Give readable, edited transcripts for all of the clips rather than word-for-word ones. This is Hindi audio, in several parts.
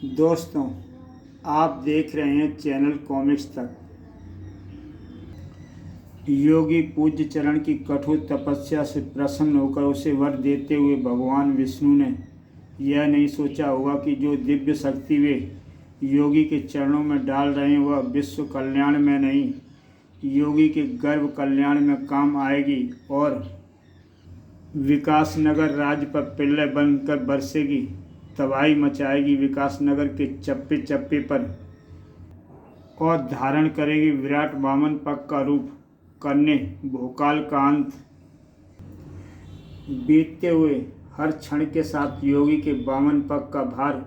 दोस्तों, आप देख रहे हैं चैनल कॉमिक्स तक। योगी पूज्य चरण की कठोर तपस्या से प्रसन्न होकर उसे वर देते हुए भगवान विष्णु ने यह नहीं सोचा होगा कि जो दिव्य शक्ति वे योगी के चरणों में डाल रहे हैं वह विश्व कल्याण में नहीं, योगी के गर्भ कल्याण में काम आएगी और विकासनगर राज्य पर प्रलय बनकर बरसेगी, तबाही मचाएगी विकासनगर के चप्पे चप्पे पर और धारण करेगी विराट वामन पग का रूप करने भोकाल का अंत। बीतते हुए हर क्षण के साथ योगी के वामन पग का भार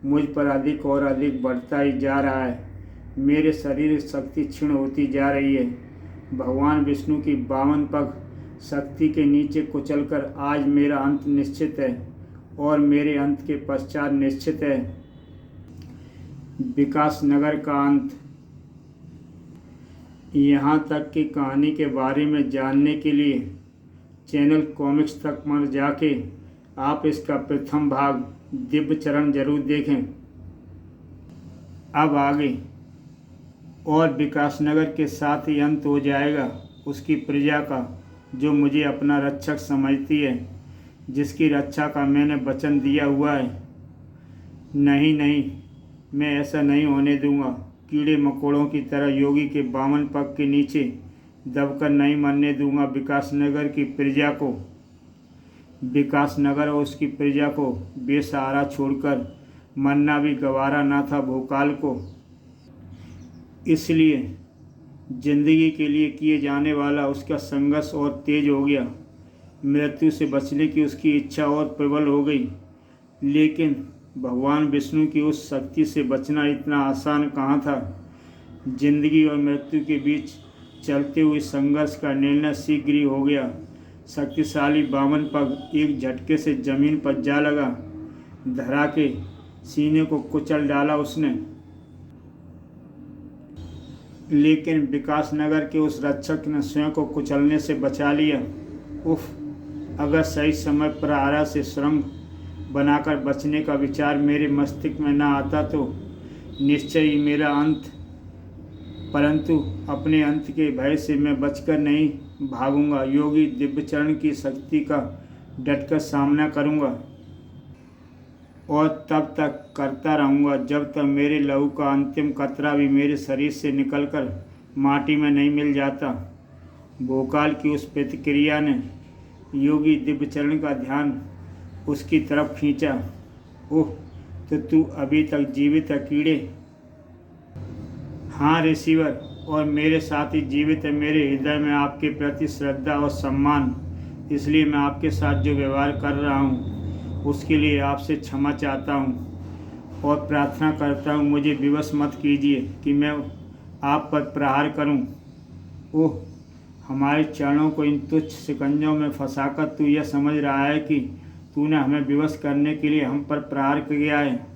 मुझ पर अधिक और अधिक बढ़ता ही जा रहा है। मेरे शरीर शक्ति क्षीण होती जा रही है। भगवान विष्णु की वामन पग शक्ति के नीचे कुचलकर आज मेरा अंत निश्चित है और मेरे अंत के पश्चात निश्चित है विकासनगर का अंत। यहाँ तक की कहानी के बारे में जानने के लिए चैनल कॉमिक्स तक पर जाके आप इसका प्रथम भाग दिव्य चरण जरूर देखें। अब आगे और विकासनगर के साथ ही अंत हो जाएगा उसकी प्रजा का, जो मुझे अपना रक्षक समझती है, जिसकी रक्षा का मैंने वचन दिया हुआ है। नहीं नहीं, मैं ऐसा नहीं होने दूंगा। कीड़े मकोड़ों की तरह योगी के वामन पग के नीचे दबकर नहीं मरने दूंगा विकासनगर की प्रजा को। विकासनगर और उसकी प्रजा को बेसहारा छोड़कर मरना भी गवारा ना था भोकाल को। इसलिए जिंदगी के लिए किए जाने वाला उसका संघर्ष और तेज हो गया। मृत्यु से बचने की उसकी इच्छा और प्रबल हो गई। लेकिन भगवान विष्णु की उस शक्ति से बचना इतना आसान कहाँ था। जिंदगी और मृत्यु के बीच चलते हुए संघर्ष का निर्णय शीघ्र ही हो गया। शक्तिशाली वामन पग एक झटके से जमीन पर जा लगा। धरा के सीने को कुचल डाला उसने। लेकिन विकासनगर के उस रक्षक ने स्वयं को कुचलने से बचा लिया। उफ, अगर सही समय पर आरा से सुरंग बनाकर बचने का विचार मेरे मस्तिष्क में न आता तो निश्चय ही मेरा अंत। परंतु अपने अंत के भय से मैं बचकर नहीं भागूंगा। योगी दिव्यचरण की शक्ति का डटकर सामना करूंगा और तब तक करता रहूंगा जब तक मेरे लहू का अंतिम कतरा भी मेरे शरीर से निकलकर माटी में नहीं मिल जाता। भोकाल की उस प्रतिक्रिया ने योगी दिव्यचरण का ध्यान उसकी तरफ खींचा। ओह, तो तू अभी तक जीवित है कीड़े? हाँ रिसीवर, और मेरे साथ ही जीवित है मेरे हृदय में आपके प्रति श्रद्धा और सम्मान। इसलिए मैं आपके साथ जो व्यवहार कर रहा हूँ उसके लिए आपसे क्षमा चाहता हूँ और प्रार्थना करता हूँ मुझे विवश मत कीजिए कि मैं आप पर प्रहार करूँ। ओह, हमारे चरणों को इन तुच्छ शिकंजों में फंसाकर तू यह समझ रहा है कि तूने हमें विवश करने के लिए हम पर प्रहार किया है।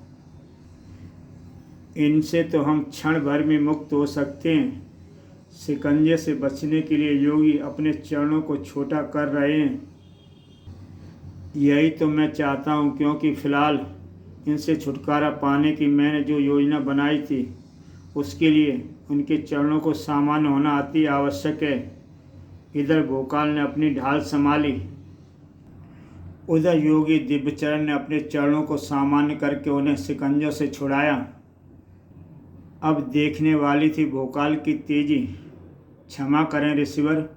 इनसे तो हम क्षण भर में मुक्त हो सकते हैं। शिकंजे से बचने के लिए योगी अपने चरणों को छोटा कर रहे हैं। यही तो मैं चाहता हूँ, क्योंकि फ़िलहाल इनसे छुटकारा पाने की मैंने जो योजना बनाई थी उसके लिए उनके चरणों को सामान्य होना अति आवश्यक है। इधर भोकाल ने अपनी ढाल संभाली, उधर योगी दिव्यचरण ने अपने चरणों को सामान्य करके उन्हें शिकंजों से छुड़ाया। अब देखने वाली थी भोकाल की तेजी। क्षमा करें रिसीवर,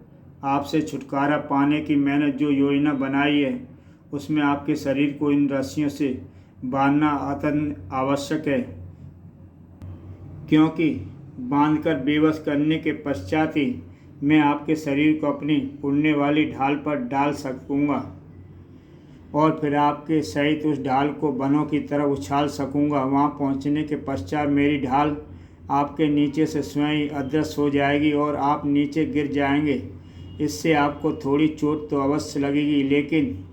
आपसे छुटकारा पाने की मैंने जो योजना बनाई है उसमें आपके शरीर को इन रस्सियों से बांधना अत्यंत आवश्यक है, क्योंकि बांधकर बेबस करने के पश्चात ही मैं आपके शरीर को अपनी उड़ने वाली ढाल पर डाल सकूँगा और फिर आपके सहित उस ढाल को वनों की तरफ उछाल सकूँगा। वहाँ पहुँचने के पश्चात मेरी ढाल आपके नीचे से स्वयं ही अदृश्य हो जाएगी और आप नीचे गिर जाएंगे। इससे आपको थोड़ी चोट तो अवश्य लगेगी, लेकिन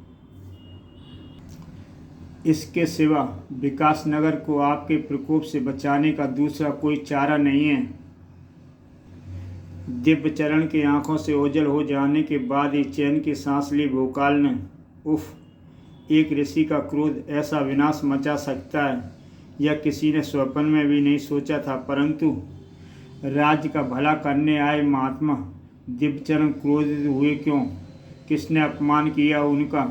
इसके सिवा विकासनगर को आपके प्रकोप से बचाने का दूसरा कोई चारा नहीं है। दिव्यचरण की आंखों से ओझल हो जाने के बाद ही चैन की सांस ली भोकाल ने। उफ, एक ऋषि का क्रोध ऐसा विनाश मचा सकता है यह किसी ने स्वप्न में भी नहीं सोचा था। परंतु राज्य का भला करने आए महात्मा दिव्यचरण क्रोधित हुए क्यों? किसने अपमान किया उनका?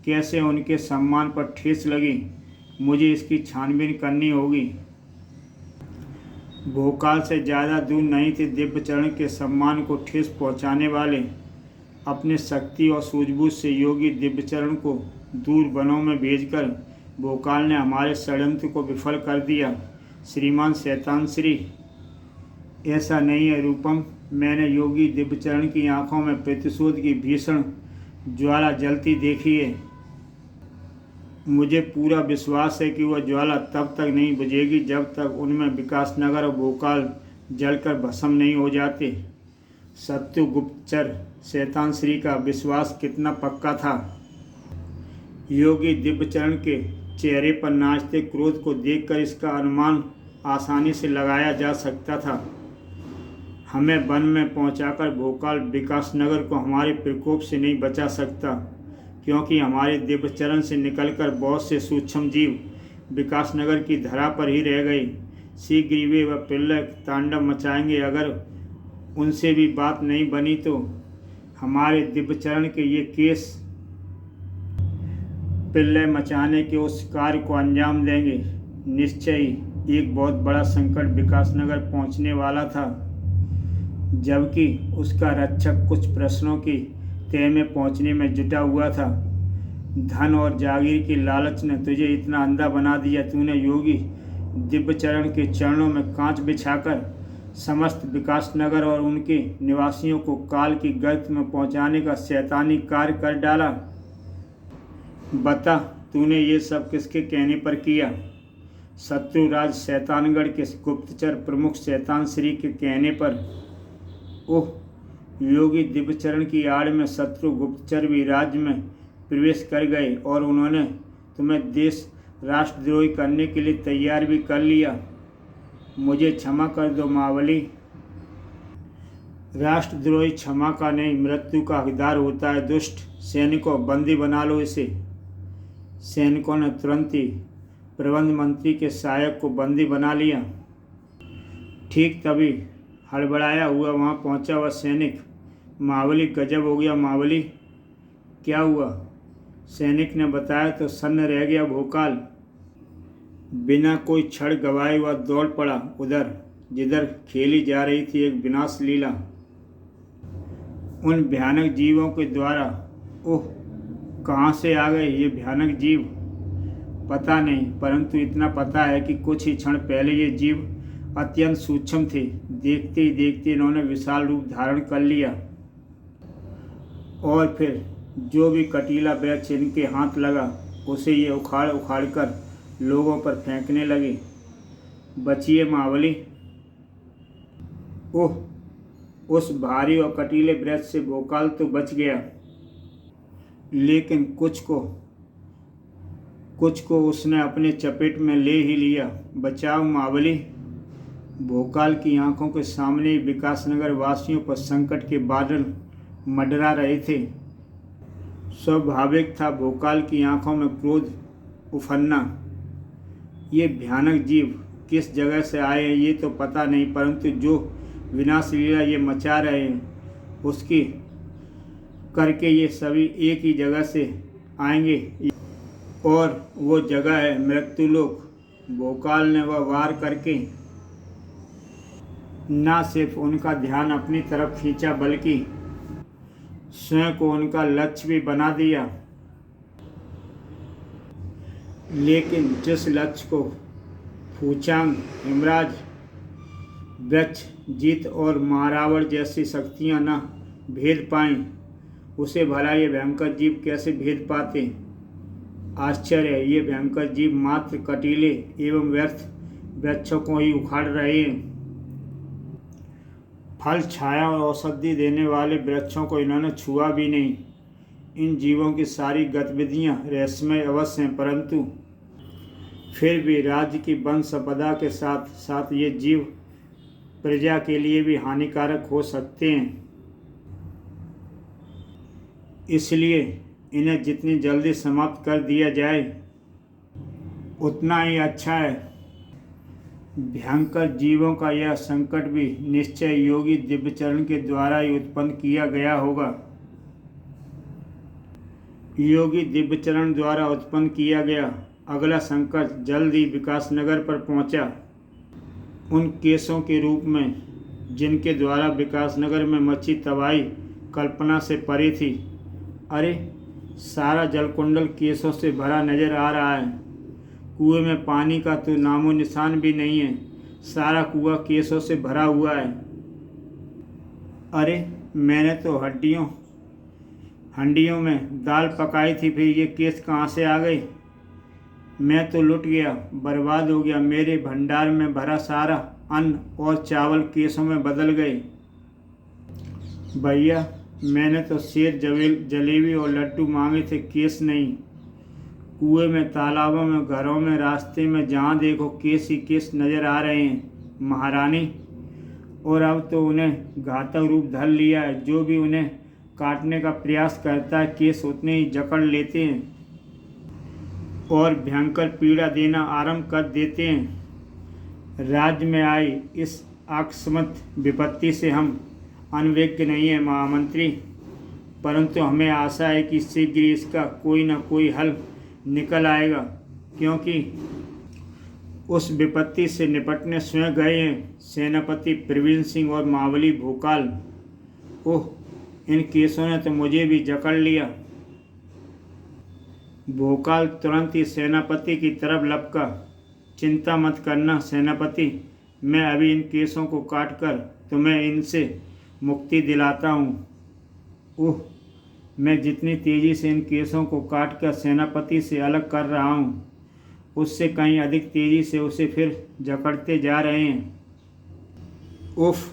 कैसे उनके सम्मान पर ठेस लगी? मुझे इसकी छानबीन करनी होगी। भोकाल से ज़्यादा दूर नहीं थे दिव्यचरण के सम्मान को ठेस पहुंचाने वाले। अपने शक्ति और सूझबूझ से योगी दिव्यचरण को दूर वनों में भेजकर भोकाल ने हमारे षड्यंत्र को विफल कर दिया। श्रीमान शैतान श्री, ऐसा नहीं है रूपम। मैंने योगी दिव्यचरण की आंखों में प्रतिशोध की भीषण ज्वाला जलती देखी है। मुझे पूरा विश्वास है कि वह ज्वाला तब तक नहीं बुझेगी जब तक उनमें विकासनगर और भोकाल जलकर भस्म नहीं हो जाते। सत्यु गुप्तचर शैतान श्री का विश्वास कितना पक्का था। योगी दिव्यचरण के चेहरे पर नाचते क्रोध को देखकर इसका अनुमान आसानी से लगाया जा सकता था। हमें वन में पहुंचाकर भोकाल विकासनगर को हमारे प्रकोप से नहीं बचा सकता, क्योंकि हमारे दिव्यचरण से निकलकर बहुत से सूक्ष्म जीव विकासनगर की धरा पर ही रह गए। शीघ्र ही वे प्रलय तांडव मचाएंगे। अगर उनसे भी बात नहीं बनी तो हमारे दिव्यचरण के ये केस प्रलय मचाने के उस कार्य को अंजाम देंगे। निश्चय ही एक बहुत बड़ा संकट विकासनगर पहुंचने वाला था, जबकि उसका रक्षक कुछ प्रश्नों की तह में पहुंचने में जुटा हुआ था। धन और जागीर की लालच ने तुझे इतना अंधा बना दिया। तूने योगी दिव्यचरण के चरणों में कांच बिछाकर समस्त विकासनगर और उनके निवासियों को काल की गर्त में पहुंचाने का शैतानी कार्य कर डाला। बता, तूने ये सब किसके कहने पर किया? शत्रुराज शैतानगढ़ के गुप्तचर प्रमुख शैतान श्री के कहने पर। ओह, योगी दिव्यचरण की आड़ में शत्रु गुप्तचर भी राज्य में प्रवेश कर गए और उन्होंने तुम्हें देश राष्ट्रद्रोही करने के लिए तैयार भी कर लिया। मुझे क्षमा कर दो महाबली। राष्ट्रद्रोही क्षमा का नहीं, मृत्यु का हकदार होता है। दुष्ट सैनिकों, बंदी बना लो इसे। सैनिकों ने तुरंत ही प्रबंध मंत्री के सहायक को बंदी बना लिया। ठीक तभी हड़बड़ाया हुआ वहाँ पहुँचा वह सैनिक। महाबली, गजब हो गया महाबली। क्या हुआ? सैनिक ने बताया तो सन्न रह गया भोकाल। बिना कोई क्षण गवाए वह दौड़ पड़ा उधर जिधर खेली जा रही थी एक विनाश लीला उन भयानक जीवों के द्वारा। ओह, कहाँ से आ गए ये भयानक जीव? पता नहीं, परंतु इतना पता है कि कुछ ही क्षण पहले ये जीव अत्यंत सूक्ष्म थे। देखते ही देखते इन्होंने विशाल रूप धारण कर लिया और फिर जो भी कटीला वृक्ष इनके हाथ लगा उसे ये उखाड़ उखाड़ कर लोगों पर फेंकने लगे। बचिए महाबली। ओह, उस भारी और कटीले वृक्ष से भोकाल तो बच गया, लेकिन कुछ को उसने अपने चपेट में ले ही लिया। बचाओ महाबली। भोकाल की आंखों के सामने विकासनगर वासियों पर संकट के बादल मंडरा रहे थे। स्वाभाविक था भोकाल की आंखों में क्रोध उफरना। ये भयानक जीव किस जगह से आए हैं ये तो पता नहीं, परंतु जो विनाश लीला ये मचा रहे हैं उसकी करके ये सभी एक ही जगह से आएंगे और वो जगह है मृत्युलोक। भोकाल ने वह वार करके न सिर्फ उनका ध्यान अपनी तरफ खींचा बल्कि स्वयं को उनका लक्ष्य भी बना दिया। लेकिन जिस लक्ष्य को फूचांग, हिमराज, वृक्ष, जीत और महारावण जैसी शक्तियां न भेद पाएं, उसे भला ये भयंकर जीव कैसे भेद पाते? आश्चर्य है, ये भयंकर जीव मात्र कटीले एवं व्यर्थ वृक्षों को ही उखाड़ रहे हैं। फल, छाया और औषधि देने वाले वृक्षों को इन्होंने छुआ भी नहीं। इन जीवों की सारी गतिविधियां रहस्यमय अवश्य हैं, परंतु फिर भी राज्य की वन संपदा के साथ साथ ये जीव प्रजा के लिए भी हानिकारक हो सकते हैं। इसलिए इन्हें जितनी जल्दी समाप्त कर दिया जाए उतना ही अच्छा है। भयंकर जीवों का यह संकट भी निश्चय योगी दिव्यचरण के द्वारा ही उत्पन्न किया गया होगा। योगी दिव्यचरण द्वारा उत्पन्न किया गया अगला संकट जल्द ही विकासनगर पर पहुंचा। उन केसों के रूप में जिनके द्वारा विकासनगर में मची तबाही कल्पना से परे थी। अरे, सारा जलकुंडल केसों से भरा नजर आ रहा है। कुएं में पानी का तो नामो निशान भी नहीं है। सारा कुआं केसों से भरा हुआ है। अरे, मैंने तो हंडियों में दाल पकाई थी, फिर ये केस कहाँ से आ गई? मैं तो लुट गया, बर्बाद हो गया। मेरे भंडार में भरा सारा अन्न और चावल केसों में बदल गए। भैया, मैंने तो सेब, जलेबी और लड्डू मांगे थे, केस नहीं। कुएं में, तालाबों में, घरों में, रास्ते में, जहाँ देखो केस ही केस नजर आ रहे हैं महारानी। और अब तो उन्हें घातक रूप धर लिया है। जो भी उन्हें काटने का प्रयास करता है, केस उतने ही जकड़ लेते हैं और भयंकर पीड़ा देना आरंभ कर देते हैं। राज्य में आई इस आकस्मिक विपत्ति से हम अनभिज्ञ नहीं है महामंत्री, परंतु हमें आशा है कि शीघ्र इसका कोई न कोई हल निकल आएगा, क्योंकि उस विपत्ति से निपटने स्वयं गए हैं सेनापति प्रवीण सिंह और महाबली भोकाल। ओह, इन केसों ने तो मुझे भी जकड़ लिया। भोकाल तुरंत ही सेनापति की तरफ लपका। चिंता मत करना सेनापति, मैं अभी इन केसों को काटकर तुम्हें इनसे मुक्ति दिलाता हूँ। ओह, मैं जितनी तेज़ी से इन केसों को काटकर सेनापति से अलग कर रहा हूँ, उससे कहीं अधिक तेज़ी से उसे फिर जकड़ते जा रहे हैं। उफ,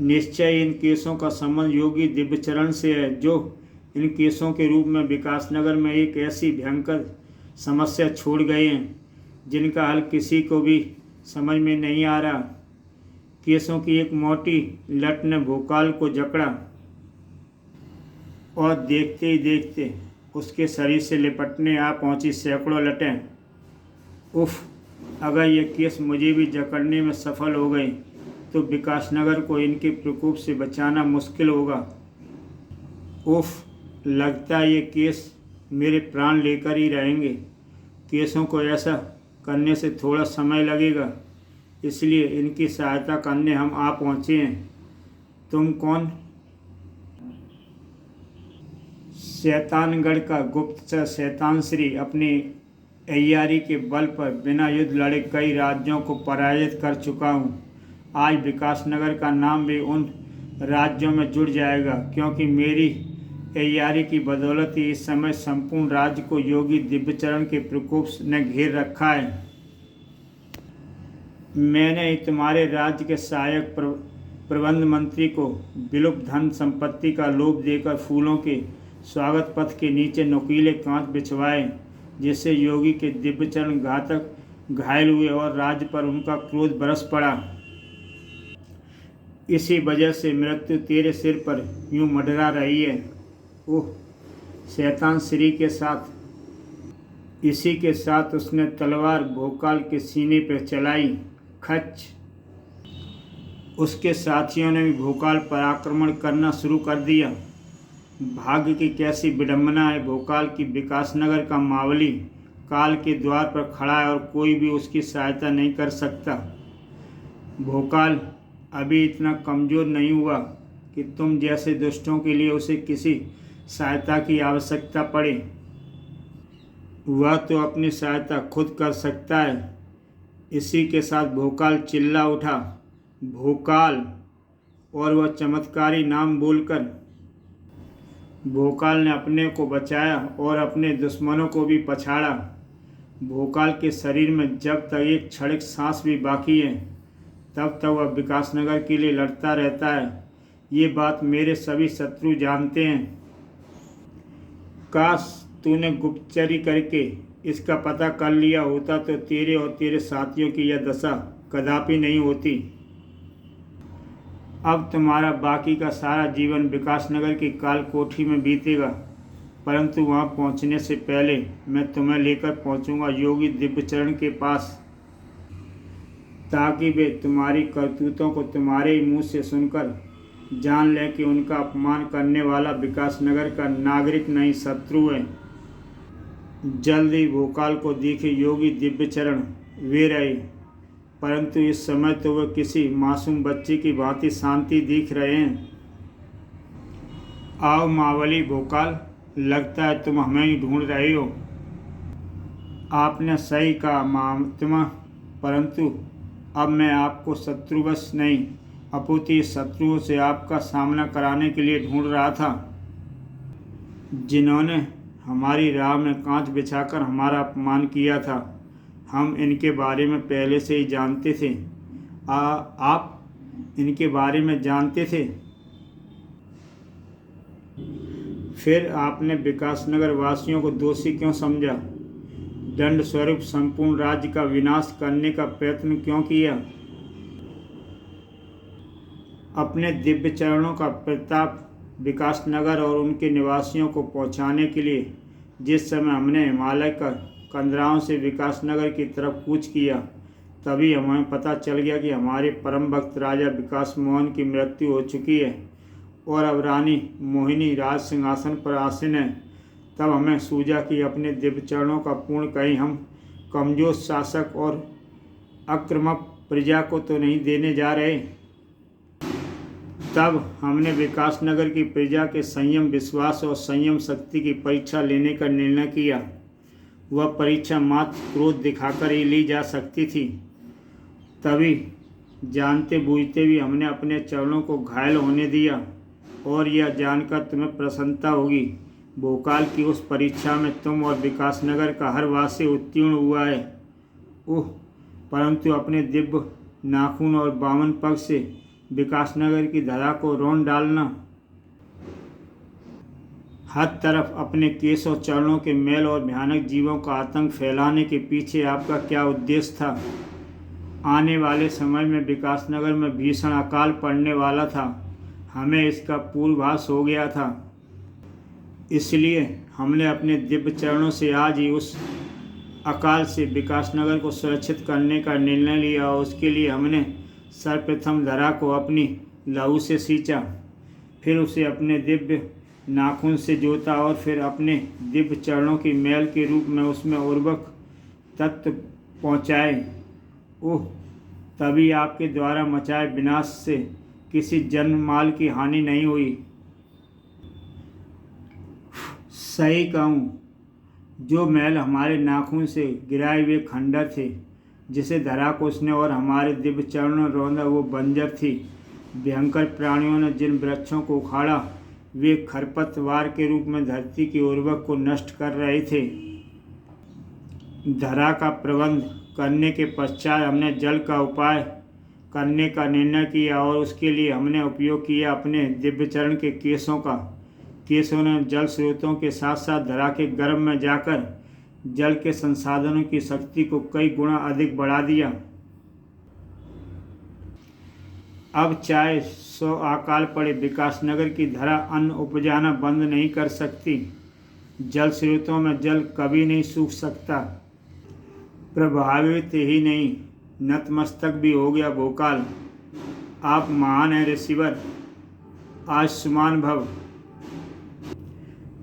निश्चय इन केसों का संबंध योगी दिव्यचरण से है, जो इन केसों के रूप में विकासनगर में एक ऐसी भयंकर समस्या छोड़ गए हैं जिनका हल किसी को भी समझ में नहीं आ रहा। केसों की एक मोटी लट ने भोकाल को जकड़ा और देखते ही देखते उसके शरीर से लिपटने आ पहुंची सैकड़ों लटें। उफ, अगर ये केस मुझे भी जकड़ने में सफल हो गए तो विकासनगर को इनके प्रकोप से बचाना मुश्किल होगा। उफ, लगता है ये केस मेरे प्राण लेकर ही रहेंगे। केसों को ऐसा करने से थोड़ा समय लगेगा, इसलिए इनकी सहायता करने हम आ पहुँचे हैं। तुम कौन? शैतानगढ़ का गुप्तचर शैतान श्री अपनी तैयारी के बल पर बिना युद्ध लड़े कई राज्यों को पराजित कर चुका हूँ। आज विकासनगर का नाम भी उन राज्यों में जुड़ जाएगा, क्योंकि मेरी तैयारी की बदौलत ही इस समय संपूर्ण राज्य को योगी दिव्यचरण के प्रकोप ने घेर रखा है। मैंने ही तुम्हारे राज्य के सहायक प्रबंध मंत्री को विलुप्त धन संपत्ति का लोभ देकर फूलों के स्वागत पथ के नीचे नुकीले कांच बिछवाए, जिससे योगी के दिव्यचरण घातक घायल हुए और राज्य पर उनका क्रोध बरस पड़ा। इसी वजह से मृत्यु तेरे सिर पर यूं मंडरा रही है। ओह, शैतान श्री के साथ इसी के साथ उसने तलवार भोकाल के सीने पर चलाई। खच! उसके साथियों ने भी भोकाल पर आक्रमण करना शुरू कर दिया। भाग्य की कैसी विडंबना है, भोकाल की विकासनगर का मावली काल के द्वार पर खड़ा है और कोई भी उसकी सहायता नहीं कर सकता। भोकाल अभी इतना कमज़ोर नहीं हुआ कि तुम जैसे दुष्टों के लिए उसे किसी सहायता की आवश्यकता पड़े। वह तो अपनी सहायता खुद कर सकता है। इसी के साथ भोकाल चिल्ला उठा, भोकाल, और वह चमत्कारी नाम बोलकर भोकाल ने अपने को बचाया और अपने दुश्मनों को भी पछाड़ा। भोकाल के शरीर में जब तक एक क्षणिक सांस भी बाकी है, तब तक वह विकासनगर के लिए लड़ता रहता है। ये बात मेरे सभी शत्रु जानते हैं। काश तूने गुप्तचरी करके इसका पता कर लिया होता तो तेरे और तेरे साथियों की यह दशा कदापि नहीं होती। अब तुम्हारा बाकी का सारा जीवन विकासनगर की काल कोठी में बीतेगा, परंतु वहां पहुंचने से पहले मैं तुम्हें लेकर पहुंचूंगा योगी दिव्यचरण के पास। ताकि वे तुम्हारी करतूतों को तुम्हारे ही मुँह से सुनकर जान लें कि उनका अपमान करने वाला विकासनगर का नागरिक नहीं, शत्रु है। जल्द ही भोकाल को दिखे योगी दिव्यचरण वे रहे, परंतु इस समय तो वे किसी मासूम बच्चे की भांति शांति दिख रहे हैं। आओ मावली भोकाल, लगता है तुम हमें ही ढूंढ रहे हो। आपने सही कहा महात्मा, परंतु अब मैं आपको शत्रुवश नहीं अपितु शत्रुओं से आपका सामना कराने के लिए ढूंढ रहा था, जिन्होंने हमारी राह में कांच बिछाकर हमारा अपमान किया था। हम इनके बारे में पहले से ही जानते थे। आप इनके बारे में जानते थे? फिर आपने विकासनगर वासियों को दोषी क्यों समझा? दंड स्वरूप संपूर्ण राज्य का विनाश करने का प्रयत्न क्यों किया? अपने दिव्य चरणों का प्रताप विकासनगर और उनके निवासियों को पहुंचाने के लिए जिस समय हमने हिमालय का कंदराओं से विकासनगर की तरफ कूच किया, तभी हमें पता चल गया कि हमारे परम भक्त राजा विकास मोहन की मृत्यु हो चुकी है और अब रानी मोहिनी राज सिंहासन पर आसीन है। तब हमें सूझा कि अपने दिव्य चरणों का पूर्ण कहीं हम कमजोर शासक और आक्रामक प्रजा को तो नहीं देने जा रहे। तब हमने विकासनगर की प्रजा के संयम, विश्वास और संयम शक्ति की परीक्षा लेने का निर्णय किया। वह परीक्षा मात्र क्रोध दिखाकर ही ली जा सकती थी। तभी जानते बूझते भी हमने अपने चरणों को घायल होने दिया। और यह जानकर तुम्हें प्रसन्नता होगी, भोकाल की उस परीक्षा में तुम और विकासनगर का हर वासी उत्तीर्ण हुआ है। परंतु अपने दिव्य नाखून और बामन पग से विकासनगर की धरा को रौंद डालना, हर तरफ अपने केश और चरणों के मैल और भयानक जीवों का आतंक फैलाने के पीछे आपका क्या उद्देश्य था? आने वाले समय में विकासनगर में भीषण अकाल पड़ने वाला था, हमें इसका पूर्वाभास हो गया था। इसलिए हमने अपने दिव्य चरणों से आज ही उस अकाल से विकासनगर को सुरक्षित करने का निर्णय लिया और उसके लिए हमने सर्वप्रथम धरा को अपनी लहू से सींचा, फिर उसे अपने दिव्य नाखून से जोता और फिर अपने दिव्य चरणों की मैल के रूप में उसमें उर्वरक तत्व पहुँचाए। तभी आपके द्वारा मचाए विनाश से किसी जन माल की हानि नहीं हुई। सही कहूँ, जो मैल हमारे नाखून से गिराए हुए खंडर थे, जिसे धरा को उसने और हमारे दिव्य चरणों रौंदा, वो बंजर थी। भयंकर प्राणियों ने जिन वृक्षों को उखाड़ा, वे खरपतवार के रूप में धरती की उर्वरक को नष्ट कर रहे थे। धरा का प्रबंध करने के पश्चात हमने जल का उपाय करने का निर्णय किया और उसके लिए हमने उपयोग किया अपने दिव्यचरण के केशों का। केशों ने जल स्रोतों के साथ साथ धरा के गर्भ में जाकर जल के संसाधनों की शक्ति को कई गुना अधिक बढ़ा दिया। अब चाहे 100 अकाल पड़े, विकासनगर की धरा अन्न उपजाना बंद नहीं कर सकती। जल स्रोतों में जल कभी नहीं सूख सकता। प्रभावित ही नहीं, नतमस्तक भी हो गया भोकाल। आप महान हैं ऋषिवर, आयुष्मान भव।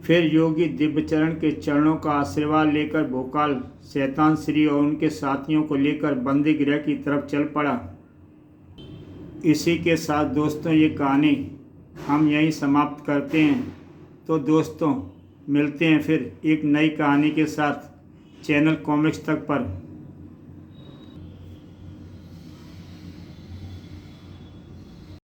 फिर योगी दिव्यचरण के चरणों का आशीर्वाद लेकर भोकाल शैतान श्री और उनके साथियों को लेकर बंदी गृह की तरफ चल पड़ा। इसी के साथ दोस्तों ये कहानी हम यहीं समाप्त करते हैं। तो दोस्तों मिलते हैं फिर एक नई कहानी के साथ चैनल कॉमिक्स तक पर।